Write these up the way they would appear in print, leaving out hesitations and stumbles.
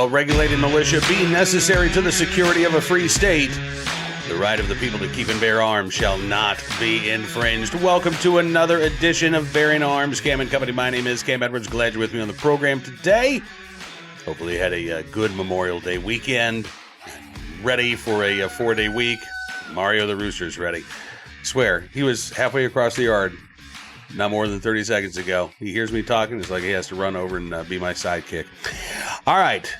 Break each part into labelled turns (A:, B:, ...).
A: Will regulated militia be necessary to the security of a free state? The right of the people to keep and bear arms shall not be infringed. Welcome to another edition of Bearing Arms, Cam and Company. My name is Cam Edwards. Glad you're with me on the program today. Hopefully you had a good Memorial Day weekend. Ready for a 4-day week. Mario the Rooster's ready. Swear, he was halfway across the yard not more than 30 seconds ago. He hears me talking. It's like he has to run over and be my sidekick. All right.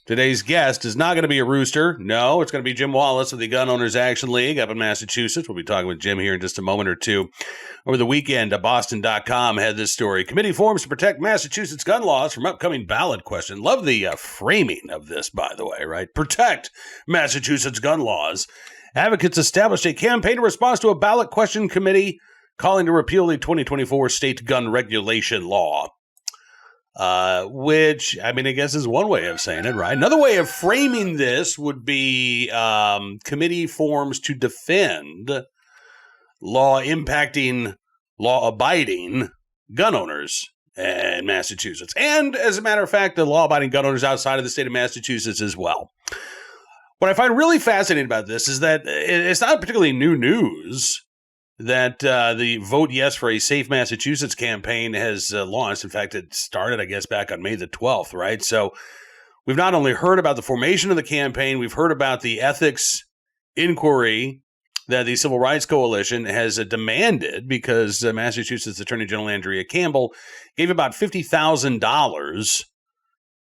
A: Today's guest is not going to be a rooster. No, it's going to be Jim Wallace of the Gun Owners Action League up in Massachusetts. We'll be talking with Jim here in just a moment or two. Over the weekend, Boston.com had this story. Committee forms to protect Massachusetts gun laws from upcoming ballot question. Love the framing of this, by the way, right? Protect Massachusetts gun laws. Advocates established a campaign in response to a ballot question committee calling to repeal the 2024 state gun regulation law. Which, I mean, I guess is one way of saying it, right? Another way of framing this would be committee forms to defend law-impacting, law-abiding gun owners in Massachusetts. And, as a matter of fact, the law-abiding gun owners outside of the state of Massachusetts as well. What I find really fascinating about this is that it's not particularly new news that the Vote Yes for a Safe Massachusetts campaign has launched. In fact, it started, I guess, back on May the 12th, right? So we've not only heard about the formation of the campaign, we've heard about the ethics inquiry that the Civil Rights Coalition has demanded because Massachusetts Attorney General Andrea Campbell gave about $50,000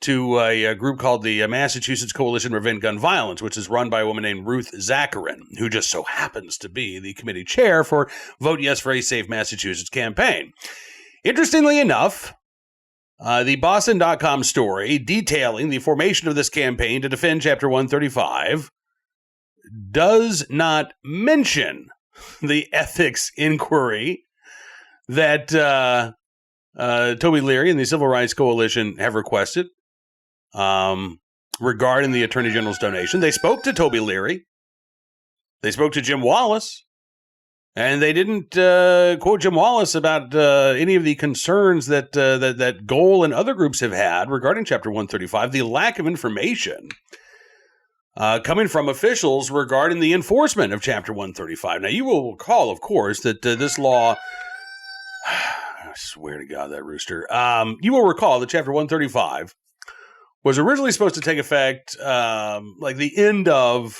A: to a group called the Massachusetts Coalition to Prevent Gun Violence, which is run by a woman named Ruth Zacharin, who just so happens to be the committee chair for Vote Yes for a Safe Massachusetts campaign. Interestingly enough, the Boston.com story detailing the formation of this campaign to defend Chapter 135 does not mention the ethics inquiry that Toby Leary and the Civil Rights Coalition have requested. Regarding the Attorney General's donation. They spoke to Toby Leary. They spoke to Jim Wallace. And they didn't quote Jim Wallace about any of the concerns that Goal and other groups have had regarding Chapter 135, the lack of information coming from officials regarding the enforcement of Chapter 135. Now, you will recall, of course, that this law... I swear to God, that rooster. You will recall that Chapter 135 was originally supposed to take effect like the end of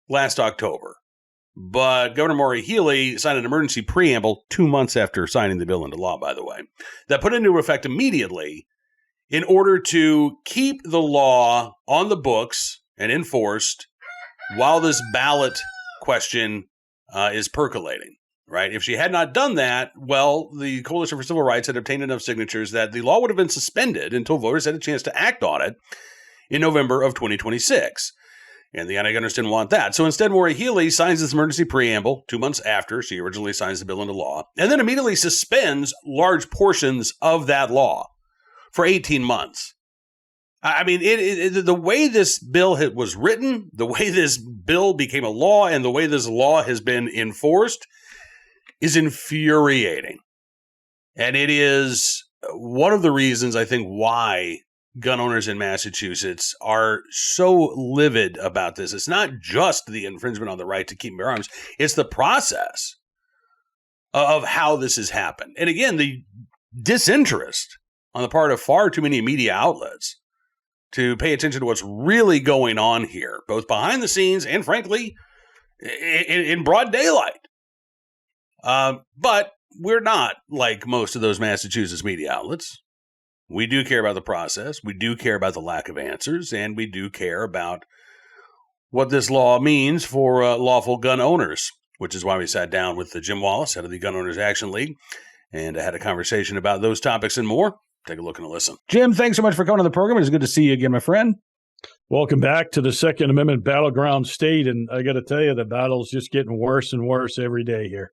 A: last October. But Governor Maura Healey signed an emergency preamble 2 months after signing the bill into law, by the way, that put into effect immediately in order to keep the law on the books and enforced while this ballot question is percolating. Right? If she had not done that, well, the Coalition for Civil Rights had obtained enough signatures that the law would have been suspended until voters had a chance to act on it in November of 2026. And the anti-gunners didn't want that. So instead, Maura Healey signs this emergency preamble 2 months after she originally signs the bill into law, and then immediately suspends large portions of that law for 18 months. I mean, the way this bill was written, the way this bill became a law, and the way this law has been enforced is infuriating. And it is one of the reasons, I think, why gun owners in Massachusetts are so livid about this. It's not just the infringement on the right to keep and bear arms. It's the process of how this has happened. And again, the disinterest on the part of far too many media outlets to pay attention to what's really going on here, both behind the scenes and, frankly, in broad daylight. But we're not like most of those Massachusetts media outlets. We do care about the process. We do care about the lack of answers. And we do care about what this law means for lawful gun owners, which is why we sat down with Jim Wallace, head of the Gun Owners Action League, and had a conversation about those topics and more. Take a look and a listen. Jim, thanks so much for coming on the program. It's good to see you again, my friend.
B: Welcome back to the Second Amendment battleground state. And I got to tell you, the battle's just getting worse and worse every day here.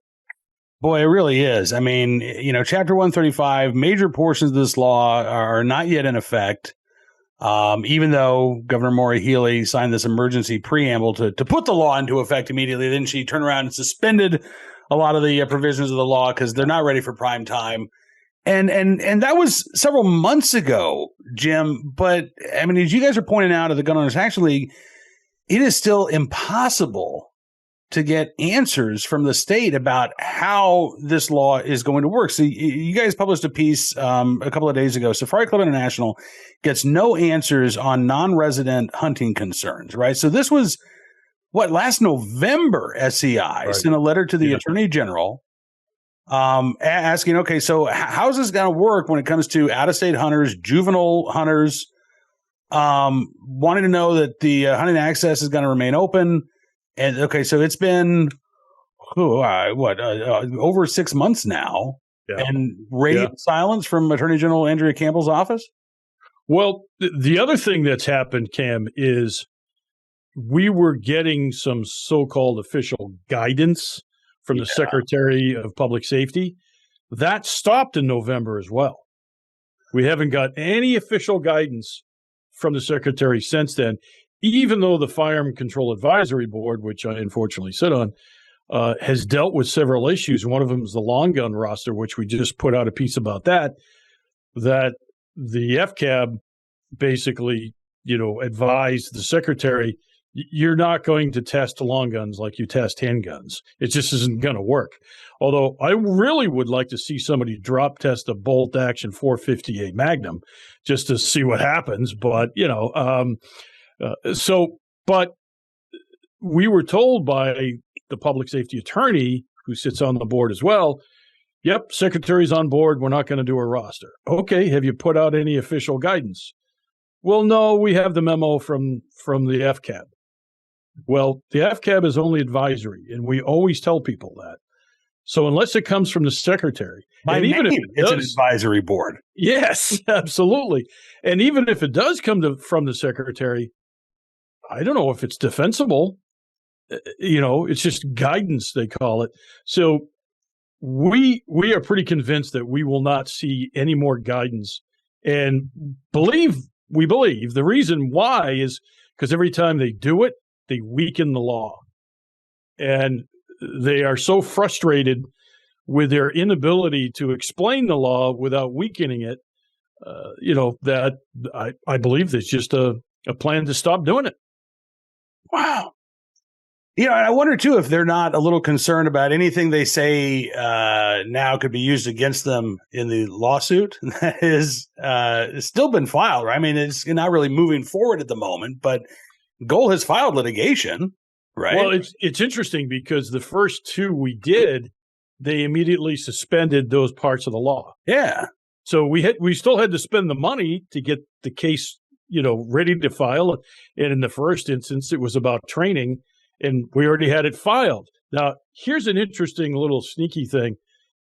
A: Boy, it really is. I mean, you know, Chapter 135, major portions of this law are not yet in effect, even though Governor Maura Healey signed this emergency preamble to put the law into effect immediately. Then she turned around and suspended a lot of the provisions of the law because they're not ready for prime time. And that was several months ago, Jim. But I mean, as you guys are pointing out at the Gun Owners Action League, it is still impossible to get answers from the state about how this law is going to work. So you guys published a piece a couple of days ago. Safari Club International gets no answers on non-resident hunting concerns, right? So this was, last November, SCI sent a letter to the Attorney General asking, okay, so how's this going to work when it comes to out-of-state hunters, juvenile hunters, wanting to know that the hunting access is going to remain open. And okay, so it's been over 6 months now, and radio silence from Attorney General Andrea Campbell's office.
B: Well, the other thing that's happened, Cam, is we were getting some so-called official guidance from the Secretary of Public Safety. That stopped in November as well. We haven't got any official guidance from the Secretary since then, even though the Firearm Control Advisory Board, which I unfortunately sit on, has dealt with several issues. One of them is the long gun roster, which we just put out a piece about that the FCAB basically, advised the Secretary, you're not going to test long guns like you test handguns. It just isn't going to work. Although I really would like to see somebody drop test a bolt action 458 Magnum just to see what happens. But, but we were told by the public safety attorney who sits on the board as well, yep, Secretary's on board. We're not going to do a roster. Okay, have you put out any official guidance? Well, no, we have the memo from the FCAB. Well, the FCAB is only advisory, and we always tell people that. So unless it comes from the Secretary,
A: and even if it's an advisory board.
B: Yes, absolutely. And even if it does come from the Secretary, I don't know if it's defensible. It's just guidance, they call it. So we are pretty convinced that we will not see any more guidance. And we believe the reason why is because every time they do it, they weaken the law. And they are so frustrated with their inability to explain the law without weakening it, that I believe there's just a plan to stop doing it.
A: Wow. I wonder, too, if they're not a little concerned about anything they say now could be used against them in the lawsuit that is still been filed. Right? I mean, it's not really moving forward at the moment, but Goal has filed litigation, right?
B: Well, it's interesting because the first two we did, they immediately suspended those parts of the law.
A: Yeah.
B: So we still had to spend the money to get the case, ready to file. And in the first instance, it was about training, and we already had it filed. Now, here's an interesting little sneaky thing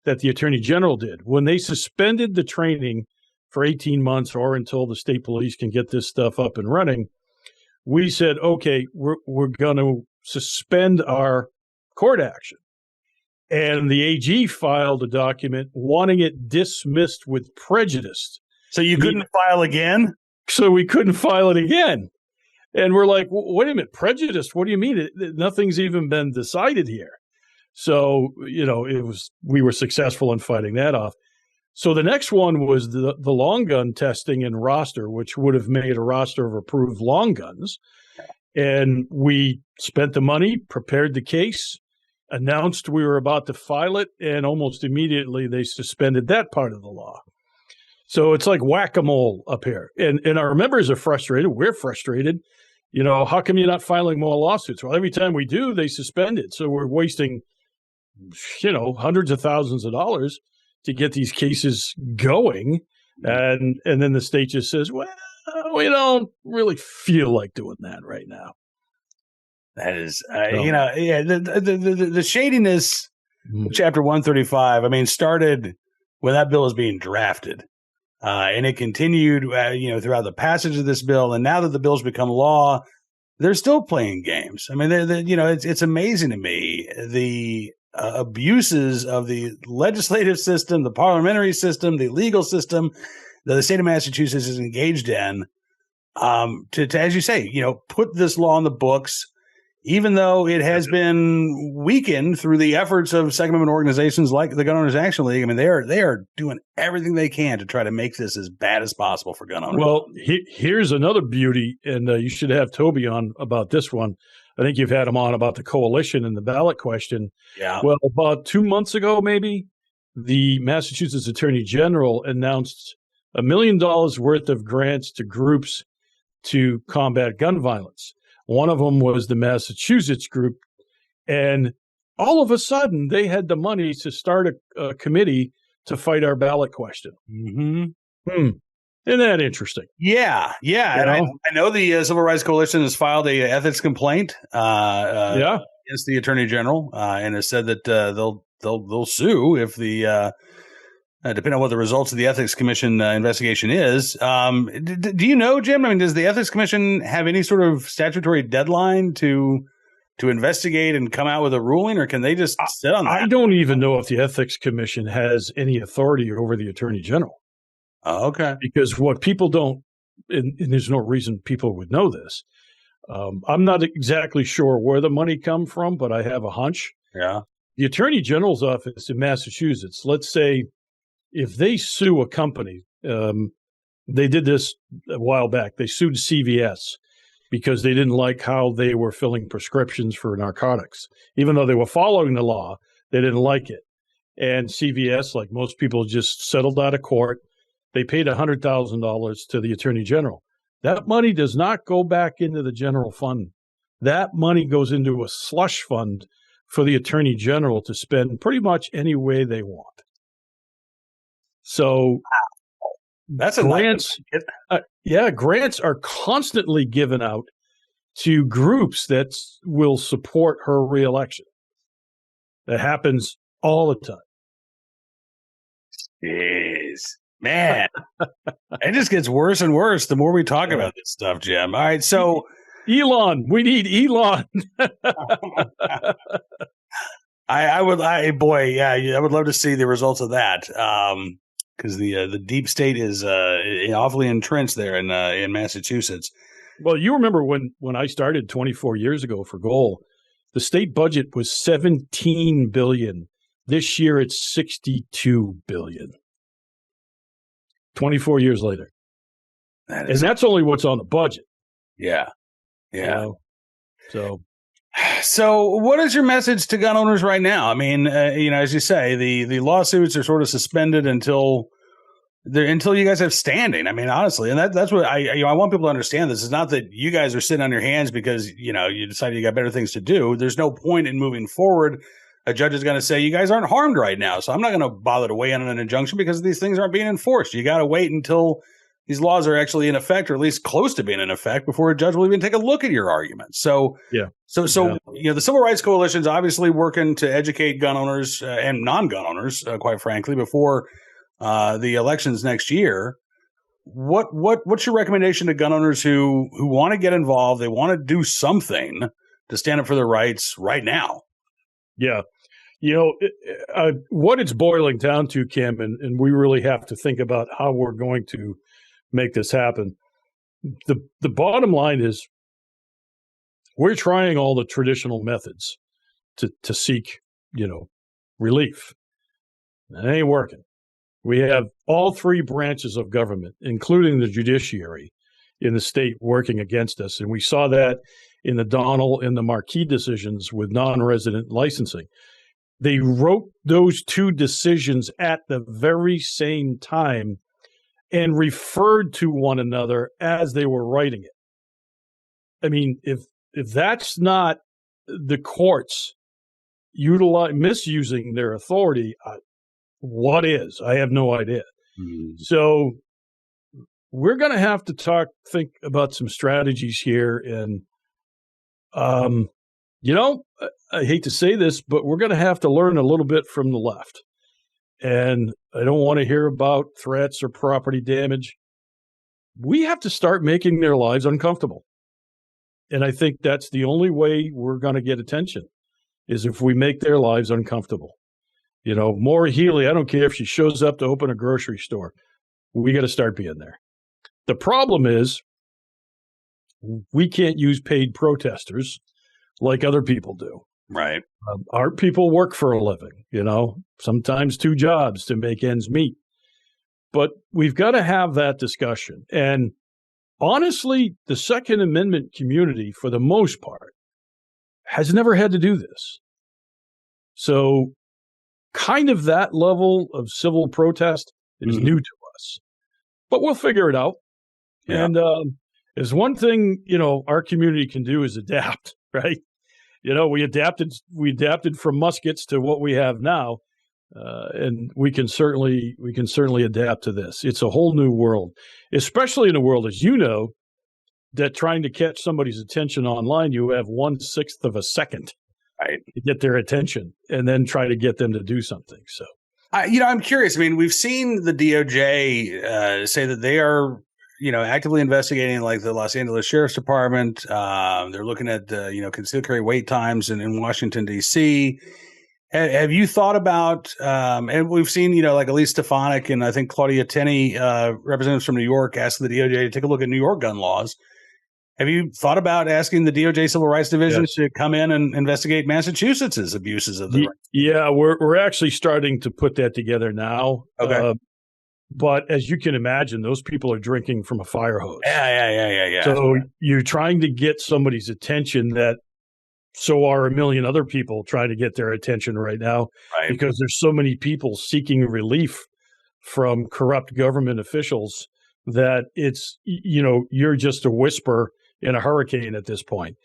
B: that the Attorney General did. When they suspended the training for 18 months or until the state police can get this stuff up and running, we said, okay, we're going to suspend our court action. And the AG filed a document wanting it dismissed with prejudice.
A: So you couldn't file again?
B: So we couldn't file it again. And we're like, wait a minute, prejudice? What do you mean? Nothing's even been decided here. So, we were successful in fighting that off. So the next one was the long gun testing and roster, which would have made a roster of approved long guns. And we spent the money, prepared the case, announced we were about to file it, and almost immediately they suspended that part of the law. So it's like whack-a-mole up here. And our members are frustrated. We're frustrated. How come you're not filing more lawsuits? Well, every time we do, they suspend it. So we're wasting, hundreds of thousands of dollars to get these cases going. And then the state just says, well, we don't really feel like doing that right now.
A: That is, the shadiness of Chapter 135, started when that bill was being drafted. And it continued, throughout the passage of this bill. And now that the bill's become law, they're still playing games. It's amazing to me, the abuses of the legislative system, the parliamentary system, the legal system that the state of Massachusetts is engaged in to as you say, put this law on the books even though it has been weakened through the efforts of Second Amendment organizations like the Gun Owners Action League. I mean, they are doing everything they can to try to make this as bad as possible for gun owners.
B: Well, here's another beauty, and you should have Toby on about this one. I think you've had him on about the coalition and the ballot question.
A: Yeah.
B: Well, about 2 months ago, maybe, the Massachusetts Attorney General announced $1 million worth of grants to groups to combat gun violence. One of them was the Massachusetts group, and all of a sudden they had the money to start a committee to fight our ballot question.
A: Mm-hmm.
B: Isn't that interesting?
A: Yeah. And I know the Civil Rights Coalition has filed a ethics complaint against the Attorney General and has said that they'll sue if the depending on what the results of the Ethics Commission investigation is. Do you know, Jim? I mean, does the Ethics Commission have any sort of statutory deadline to investigate and come out with a ruling, or can they just sit on that?
B: I don't even know if the Ethics Commission has any authority over the Attorney General.
A: Oh, okay.
B: Because what people don't, and there's no reason people would know this, I'm not exactly sure where the money come from, but I have a hunch.
A: Yeah.
B: The Attorney General's office in Massachusetts, let's say, if they sue a company, they did this a while back. They sued CVS because they didn't like how they were filling prescriptions for narcotics. Even though they were following the law, they didn't like it. And CVS, like most people, just settled out of court. They paid $100,000 to the Attorney General. That money does not go back into the general fund. That money goes into a slush fund for the Attorney General to spend pretty much any way they want. So
A: that's
B: grants. Grants are constantly given out to groups that will support her reelection. That happens all the time.
A: Jeez, man, it just gets worse and worse the more we talk about this stuff, Jim. All right, so
B: Elon, we need Elon.
A: I would love to see the results of that. Because the deep state is awfully entrenched there in Massachusetts.
B: Well, you remember when I started 24 years ago for Goal, the state budget was $17 billion. This year it's $62 billion. 24 years later, and that's only what's on the budget.
A: Yeah. So what is your message to gun owners right now? I mean, as you say, the lawsuits are sort of suspended until you guys have standing. I mean, honestly, and that's what I want people to understand. This is not that you guys are sitting on your hands because, you decided you got better things to do. There's no point in moving forward. A judge is going to say, you guys aren't harmed right now. So I'm not going to bother to weigh in on an injunction because these things aren't being enforced. You got to wait until these laws are actually in effect, or at least close to being in effect, before a judge will even take a look at your arguments. So the Civil Rights Coalition is obviously working to educate gun owners and non-gun owners, quite frankly, before the elections next year. What's your recommendation to gun owners who want to get involved? They want to do something to stand up for their rights right now.
B: Yeah. What it's boiling down to, Kim, and we really have to think about how we're going to make this happen. The bottom line is we're trying all the traditional methods to seek, relief. It ain't working. We have all three branches of government, including the judiciary in the state, working against us. And we saw that in the Donnell and the Marquis decisions with non-resident licensing. They wrote those two decisions at the very same time and referred to one another as they were writing it. I mean, if that's not the courts misusing their authority, what is? I have no idea. Mm-hmm. So we're going to have to think about some strategies here. And, I hate to say this, but we're going to have to learn a little bit from the left. And I don't want to hear about threats or property damage. We have to start making their lives uncomfortable. And I think that's the only way we're going to get attention, is if we make their lives uncomfortable. Maura Healey, I don't care if she shows up to open a grocery store. We got to start being there. The problem is we can't use paid protesters. like other people do.
A: Right.
B: Our people work for a living, sometimes 2 jobs to make ends meet. But we've got to have that discussion. And honestly, the Second Amendment community, for the most part, has never had to do this. So kind of that level of civil protest is new to us. But we'll figure it out. Yeah. And there's one thing, our community can do is adapt, right? We adapted from muskets to what we have now. And we can certainly adapt to this. It's a whole new world, especially in a world, as you know, that trying to catch somebody's attention online, you have 1/6 of a second, right, to get their attention, and then try to get them to do something. So,
A: I'm curious. I mean, we've seen the DOJ say that they are, actively investigating, like the Los Angeles Sheriff's Department. They're looking at, concealed carry wait times in Washington, D.C. Have you thought about, and we've seen, like Elise Stefanik and I think Claudia Tenney, representatives from New York, ask the DOJ to take a look at New York gun laws. Have you thought about asking the DOJ Civil Rights Division to come in and investigate Massachusetts' abuses of the rights?
B: Yeah, we're actually starting to put that together now.
A: Okay.
B: But as you can imagine, those people are drinking from a fire hose.
A: Yeah.
B: So you're trying to get somebody's attention that so are a million other people trying to get their attention right now, right, because there's so many people seeking relief from corrupt government officials that it's, you're just a whisper in a hurricane at this point.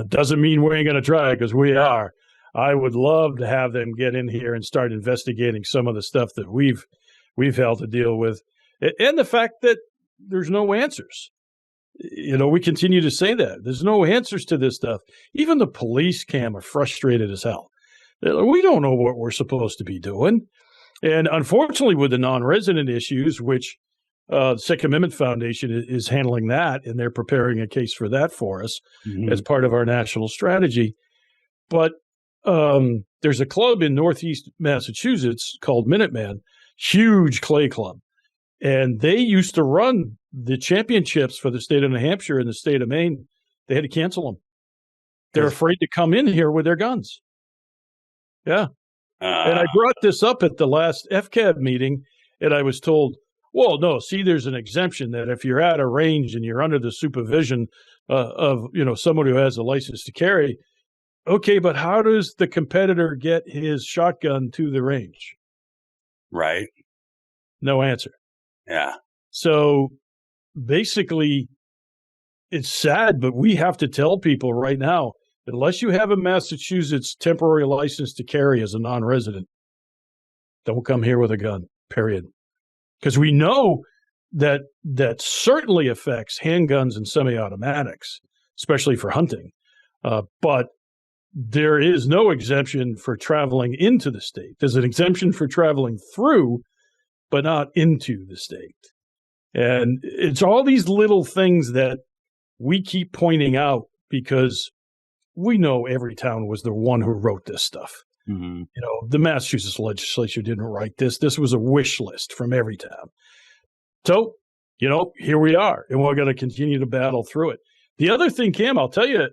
B: Doesn't mean we ain't going to try, because we are. I would love to have them get in here and start investigating some of the stuff that we've had to deal with, and the fact that there's no answers. We continue to say that there's no answers to this stuff. Even the police, Cam, are frustrated as hell. We don't know what we're supposed to be doing. And unfortunately, with the non-resident issues, which the Second Amendment Foundation is handling that, and they're preparing a case for that for us as part of our national strategy. But there's a club in Northeast Massachusetts called Minuteman, huge clay club. And they used to run the championships for the state of New Hampshire and the state of Maine. They had to cancel them. They're afraid to come in here with their guns. Yeah. And I brought this up at the last FCAB meeting, and I was told, well, no, see, there's an exemption that if you're at a range and you're under the supervision of, someone who has a license to carry, okay, but how does the competitor get his shotgun to the range?
A: Right.
B: No answer.
A: Yeah.
B: So basically, it's sad, but we have to tell people right now, unless you have a Massachusetts temporary license to carry as a non-resident, don't come here with a gun, period. Because we know that certainly affects handguns and semi-automatics, especially for hunting. But there is no exemption for traveling into the state. There's an exemption for traveling through, but not into the state. And it's all these little things that we keep pointing out because we know every town was the one who wrote this stuff. Mm-hmm. The Massachusetts legislature didn't write this. This was a wish list from every town. So, here we are, and we're going to continue to battle through it. The other thing, Cam, I'll tell you,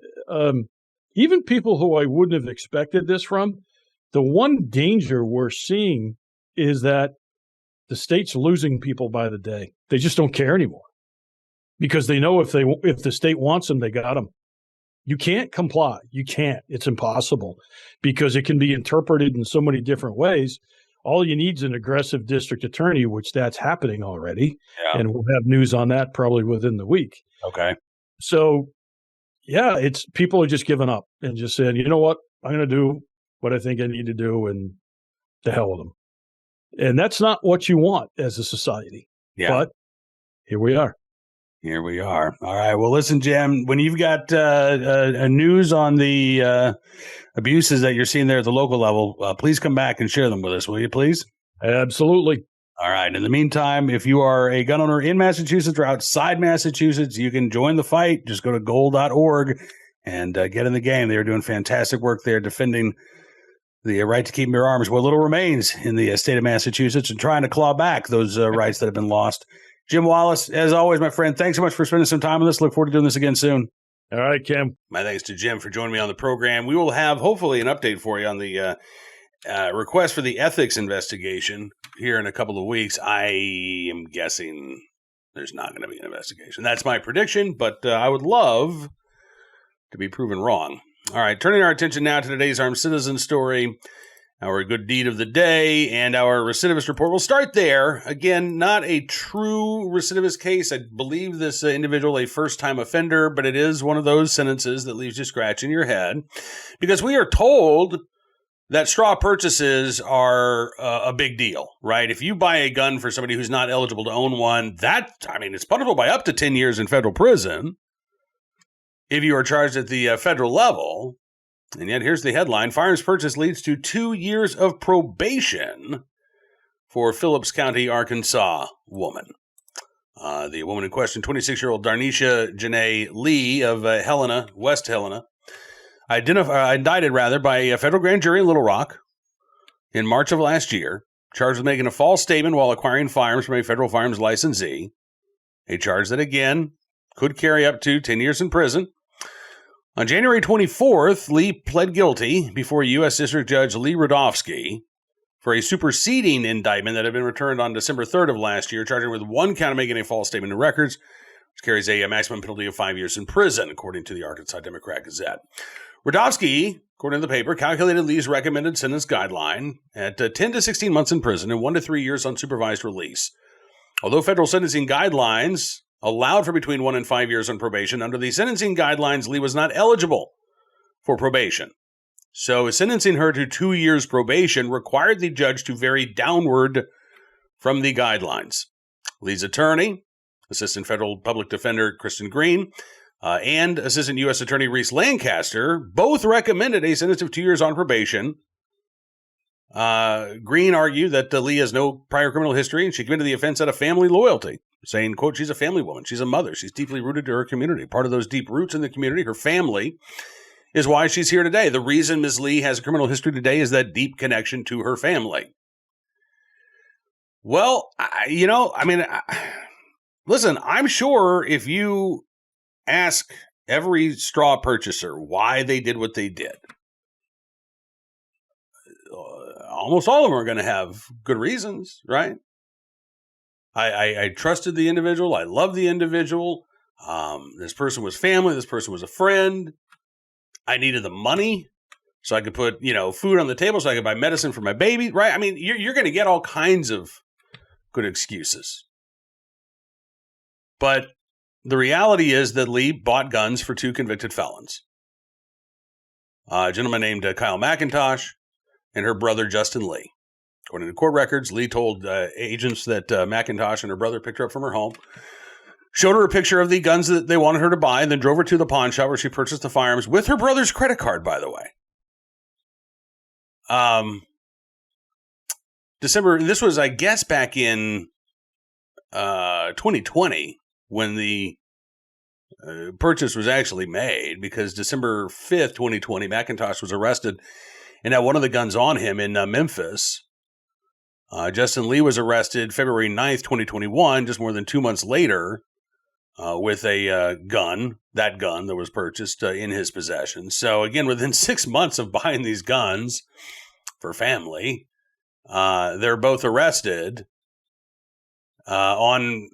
B: even people who I wouldn't have expected this from, the one danger we're seeing is that the state's losing people by the day. They just don't care anymore because they know if the state wants them, they got them. You can't comply. You can't. It's impossible because it can be interpreted in so many different ways. All you need is an aggressive district attorney, which that's happening already. Yeah. And we'll have news on that probably within the week.
A: Okay.
B: So, yeah, it's people are just giving up and just saying, you know what, I'm going to do what I think I need to do and the hell with them. And that's not what you want as a society. Yeah. But here we are.
A: Here we are. All right. Well, listen, Jim, when you've got news on the abuses that you're seeing there at the local level, please come back and share them with us, will you, please?
B: Absolutely.
A: All right. In the meantime, if you are a gun owner in Massachusetts or outside Massachusetts, you can join the fight. Just go to goal.org and get in the game. They are doing fantastic work there defending the right to keep and bear arms, what little remains in the state of Massachusetts, and trying to claw back those rights that have been lost. Jim Wallace, as always, my friend, thanks so much for spending some time with us. Look forward to doing this again soon.
B: All right, Kim.
A: My thanks to Jim for joining me on the program. We will have, hopefully, an update for you on the request for the ethics investigation here in a couple of weeks. I am guessing there's not going to be an investigation. That's my prediction, but I would love to be proven wrong. All right, turning our attention now to today's Armed Citizen story, our good deed of the day, and our recidivist report. We'll start there. Again, not a true recidivist case. I believe this individual a first-time offender, but it is one of those sentences that leaves you scratching your head, because we are told that straw purchases are a big deal, right? If you buy a gun for somebody who's not eligible to own one, it's punishable by up to 10 years in federal prison if you are charged at the federal level. And yet here's the headline: firearms purchase leads to 2 years of probation for Phillips County, Arkansas woman. The woman in question, 26-year-old Darnisha Janae Lee of Helena, West Helena, indicted by a federal grand jury in Little Rock in March of last year, charged with making a false statement while acquiring firearms from a federal firearms licensee, a charge that, again, could carry up to 10 years in prison. On January 24th, Lee pled guilty before U.S. District Judge Lee Rudofsky for a superseding indictment that had been returned on December 3rd of last year, charging with one count of making a false statement in records, which carries a maximum penalty of 5 years in prison, according to the Arkansas Democrat-Gazette. Rudofsky, according to the paper, calculated Lee's recommended sentence guideline at 10 to 16 months in prison and 1 to 3 years on supervised release. Although federal sentencing guidelines allowed for between 1 and 5 years on probation, under the sentencing guidelines, Lee was not eligible for probation. So sentencing her to 2 years probation required the judge to vary downward from the guidelines. Lee's attorney, Assistant Federal Public Defender Kristen Green, and Assistant U.S. Attorney Reese Lancaster both recommended a sentence of 2 years on probation. Green argued that Lee has no prior criminal history and she committed the offense out of family loyalty, saying, quote, she's a family woman, she's a mother, she's deeply rooted to her community. Part of those deep roots in the community, her family, is why she's here today. The reason Ms. Lee has a criminal history today is that deep connection to her family. Well, listen, I'm sure if you ask every straw purchaser why they did what they did, almost all of them are going to have good reasons, right? I trusted the individual. I loved the individual. This person was family. This person was a friend. I needed the money so I could put, food on the table, so I could buy medicine for my baby, right? I mean, you're going to get all kinds of good excuses. But the reality is that Lee bought guns for 2 convicted felons. A gentleman named Kyle McIntosh and her brother, Justin Lee. According to court records, Lee told agents that McIntosh and her brother picked her up from her home, showed her a picture of the guns that they wanted her to buy, and then drove her to the pawn shop where she purchased the firearms with her brother's credit card, by the way. This was, I guess, back in 2020 when the purchase was actually made, because December 5th, 2020, McIntosh was arrested and had one of the guns on him in Memphis. Justin Lee was arrested February 9th, 2021, just more than 2 months later, with a gun that was purchased in his possession. So again, within 6 months of buying these guns for family, they're both arrested on,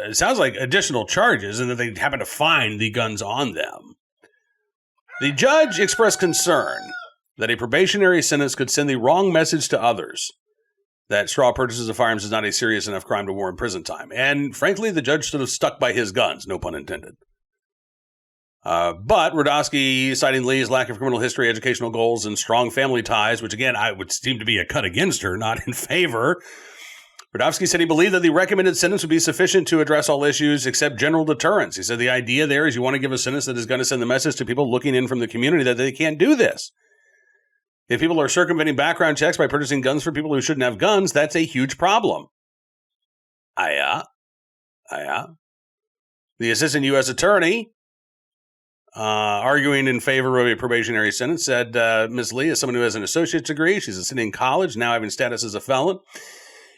A: it sounds like, additional charges, and that they happen to find the guns on them. The judge expressed concern that a probationary sentence could send the wrong message to others that straw purchases of firearms is not a serious enough crime to warrant prison time. And frankly, the judge should have stuck by his guns, no pun intended. But Rudofsky, citing Lee's lack of criminal history, educational goals, and strong family ties, which again, I would seem to be a cut against her, not in favor. Rudofsky said he believed that the recommended sentence would be sufficient to address all issues except general deterrence. He said the idea there is you want to give a sentence that is going to send the message to people looking in from the community that they can't do this. If people are circumventing background checks by purchasing guns for people who shouldn't have guns, that's a huge problem. The assistant U.S. attorney, arguing in favor of a probationary sentence, said Ms. Lee is someone who has an associate's degree. She's sitting in college, now having status as a felon.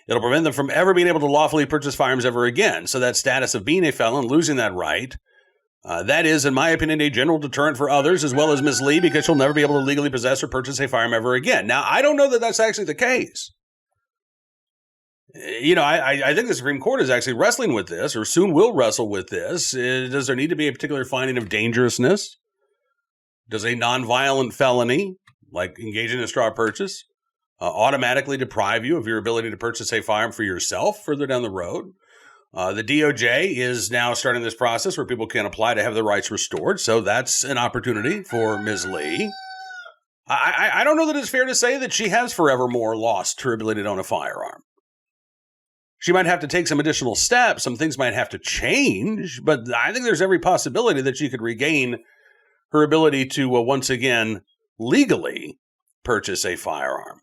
A: It'll prevent them from ever being able to lawfully purchase firearms ever again. So that status of being a felon, losing that right, That is, in my opinion, a general deterrent for others, as well as Ms. Lee, because she'll never be able to legally possess or purchase a firearm ever again. Now, I don't know that that's actually the case. I think the Supreme Court is actually wrestling with this, or soon will wrestle with this. Does there need to be a particular finding of dangerousness? Does a nonviolent felony, like engaging in a straw purchase, automatically deprive you of your ability to purchase a firearm for yourself further down the road? The DOJ is now starting this process where people can apply to have their rights restored. So that's an opportunity for Ms. Lee. I don't know that it's fair to say that she has forevermore lost her ability to own a firearm. She might have to take some additional steps. Some things might have to change, but I think there's every possibility that she could regain her ability to once again legally purchase a firearm.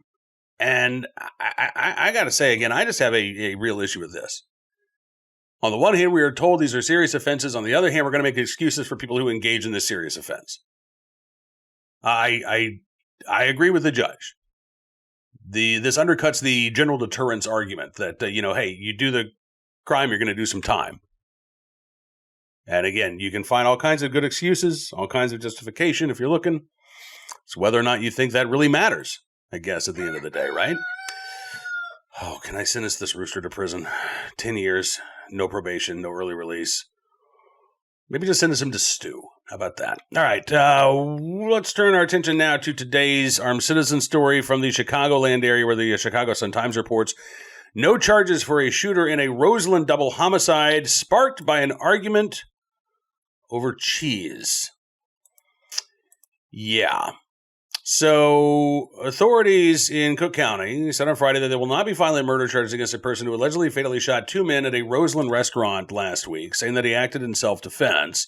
A: And I got to say again, I just have a real issue with this. On the one hand, we are told these are serious offenses. On the other hand, we're going to make excuses for people who engage in this serious offense. I agree with the judge. This undercuts the general deterrence argument that, hey, you do the crime, you're going to do some time. And again, you can find all kinds of good excuses, all kinds of justification if you're looking. It's whether or not you think that really matters, I guess, at the end of the day, right? Oh, can I sentence this rooster to prison? 10 years, no probation, no early release. Maybe just sentence him to stew. How about that? All right, let's turn our attention now to today's armed citizen story from the Chicagoland area, where the Chicago Sun-Times reports no charges for a shooter in a Roseland double homicide sparked by an argument over cheese. Yeah. So, authorities in Cook County said on Friday that they will not be filing murder charges against a person who allegedly fatally shot two men at a Roseland restaurant last week, saying that he acted in self-defense.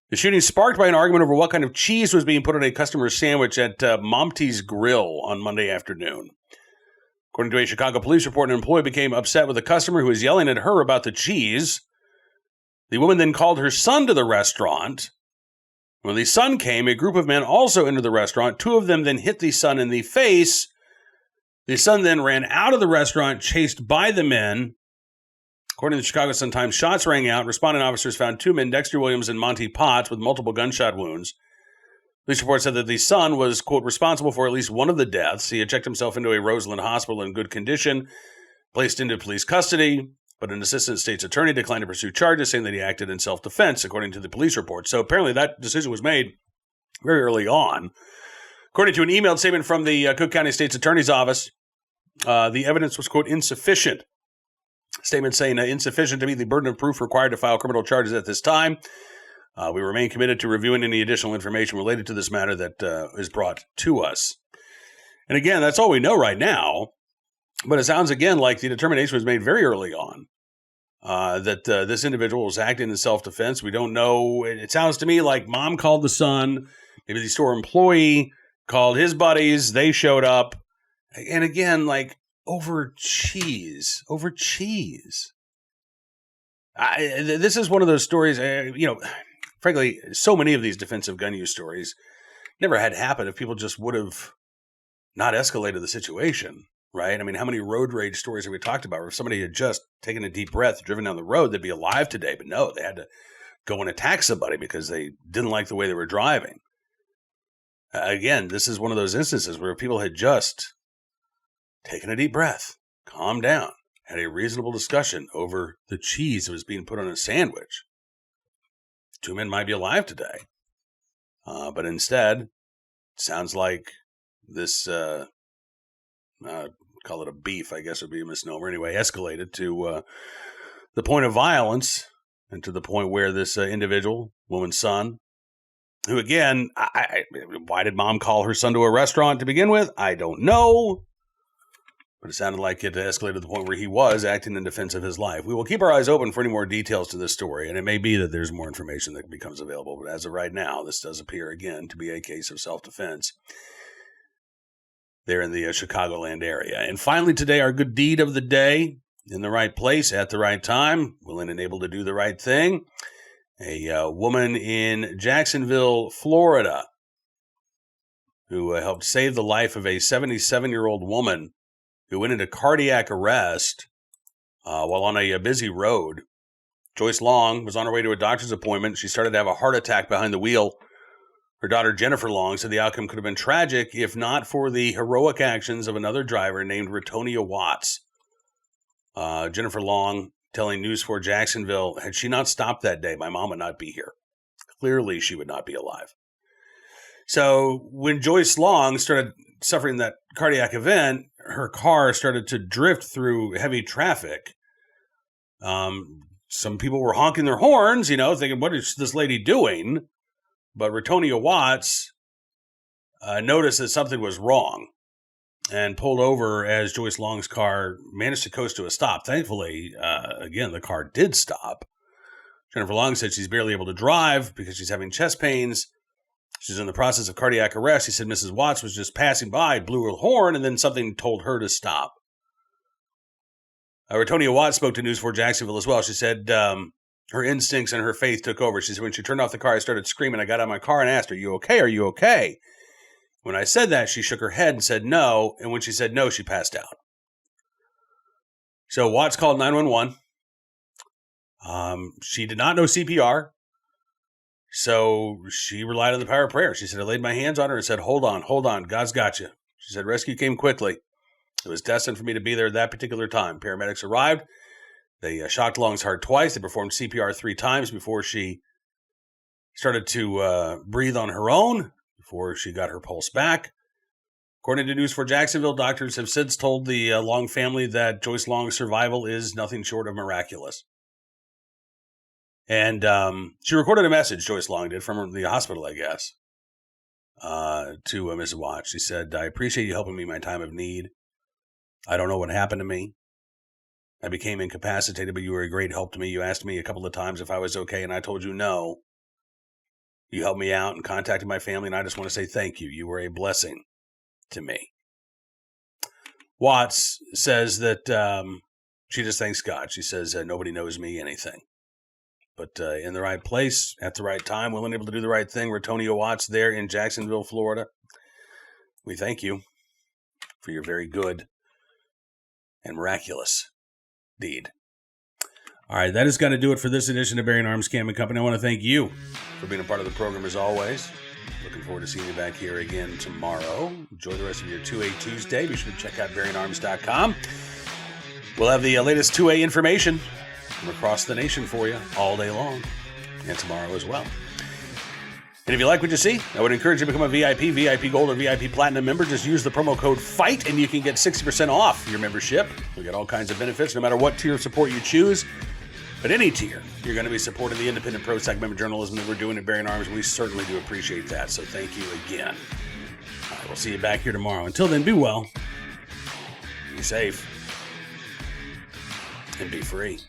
A: The shooting sparked by an argument over what kind of cheese was being put on a customer's sandwich at Momty's Grill on Monday afternoon. According to a Chicago police report, an employee became upset with a customer who was yelling at her about the cheese. The woman then called her son to the restaurant. When the son came, a group of men also entered the restaurant. Two of them then hit the son in the face. The son then ran out of the restaurant, chased by the men. According to the Chicago Sun-Times, shots rang out. Responding officers found two men, Dexter Williams and Monty Potts, with multiple gunshot wounds. Police report said that the son was, quote, responsible for at least one of the deaths. He had checked himself into a Roseland hospital in good condition, placed into police custody, but an assistant state's attorney declined to pursue charges, saying that he acted in self-defense, according to the police report. So apparently that decision was made very early on. According to an emailed statement from the Cook County State's Attorney's Office, the evidence was, quote, insufficient. Statement saying insufficient to meet the burden of proof required to file criminal charges at this time. We remain committed to reviewing any additional information related to this matter that is brought to us. And again, that's all we know right now. But it sounds again like the determination was made very early on that this individual was acting in self-defense. We don't know. It sounds to me like mom called the son. Maybe the store employee called his buddies. They showed up. And again, like, over cheese. This is one of those stories, frankly, so many of these defensive gun use stories never had happened if people just would have not escalated the situation, right? I mean, how many road rage stories have we talked about where if somebody had just taken a deep breath, driven down the road, they'd be alive today. But no, they had to go and attack somebody because they didn't like the way they were driving. Again, this is one of those instances where people had just taken a deep breath, calmed down, had a reasonable discussion over the cheese that was being put on a sandwich. Two men might be alive today. But instead, it sounds like this, call it a beef, I guess would be a misnomer. Anyway, escalated to the point of violence and to the point where this individual, woman's son, who again, why did mom call her son to a restaurant to begin with? I don't know. But it sounded like it escalated to the point where he was acting in defense of his life. We will keep our eyes open for any more details to this story, and it may be that there's more information that becomes available. But as of right now, this does appear, again, to be a case of self-defense there in the Chicagoland area. And finally today, our good deed of the day, in the right place at the right time, willing and able to do the right thing. A woman in Jacksonville, Florida, who helped save the life of a 77-year-old woman who went into cardiac arrest while on a busy road Joyce Long was on her way to a doctor's appointment. She started to have a heart attack behind the wheel. Her daughter, Jennifer Long, said the outcome could have been tragic if not for the heroic actions of another driver named Ratonia Watts. Jennifer Long telling News 4 Jacksonville, had she not stopped that day, my mom would not be here. Clearly, she would not be alive. So when Joyce Long started suffering that cardiac event, her car started to drift through heavy traffic. Some people were honking their horns, thinking, what is this lady doing? But Ratonia Watts noticed that something was wrong and pulled over as Joyce Long's car managed to coast to a stop. Thankfully, again, the car did stop. Jennifer Long said she's barely able to drive because she's having chest pains. She's in the process of cardiac arrest. He said Mrs. Watts was just passing by, blew her horn, and then something told her to stop. Ratonia Watts spoke to News 4 Jacksonville as well. She said her instincts and her faith took over. She said, when she turned off the car, I started screaming. I got out of my car and asked, are you okay? Are you okay? When I said that, she shook her head and said no. And when she said no, she passed out. So Watts called 911. She did not know CPR. So she relied on the power of prayer. She said, I laid my hands on her and said, hold on. God's got you. She said, rescue came quickly. It was destined for me to be there at that particular time. Paramedics arrived. They shocked Long's heart twice. They performed CPR 3 times before she started to breathe on her own, before she got her pulse back. According to News 4 Jacksonville, doctors have since told the Long family that Joyce Long's survival is nothing short of miraculous. And she recorded a message, Joyce Long did, from the hospital, I guess, to Mrs. Watts. She said, I appreciate you helping me in my time of need. I don't know what happened to me. I became incapacitated, but you were a great help to me. You asked me a couple of times if I was okay, and I told you no. You helped me out and contacted my family, and I just want to say thank you. You were a blessing to me. Watts says that she just thanks God. She says, nobody knows me anything. But in the right place, at the right time, willing and able to do the right thing, Ratonia Watts there in Jacksonville, Florida. We thank you for your very good and miraculous deed. All right, that is going to do it for this edition of Bearing Arms Cam & Company. I want to thank you for being a part of the program as always. Looking forward to seeing you back here again tomorrow. Enjoy the rest of your 2A Tuesday. Be sure to check out BearingArms.com. We'll have the latest 2A information from across the nation for you all day long and tomorrow as well. And if you like what you see, I would encourage you to become a VIP, VIP Gold, or VIP Platinum member. Just use the promo code FIGHT and you can get 60% off your membership. We get all kinds of benefits no matter what tier of support you choose. But any tier, you're going to be supporting the independent pro-sec member journalism that we're doing at Bearing Arms. We certainly do appreciate that. So thank you again. All right, we'll see you back here tomorrow. Until then, be well, be safe, and be free.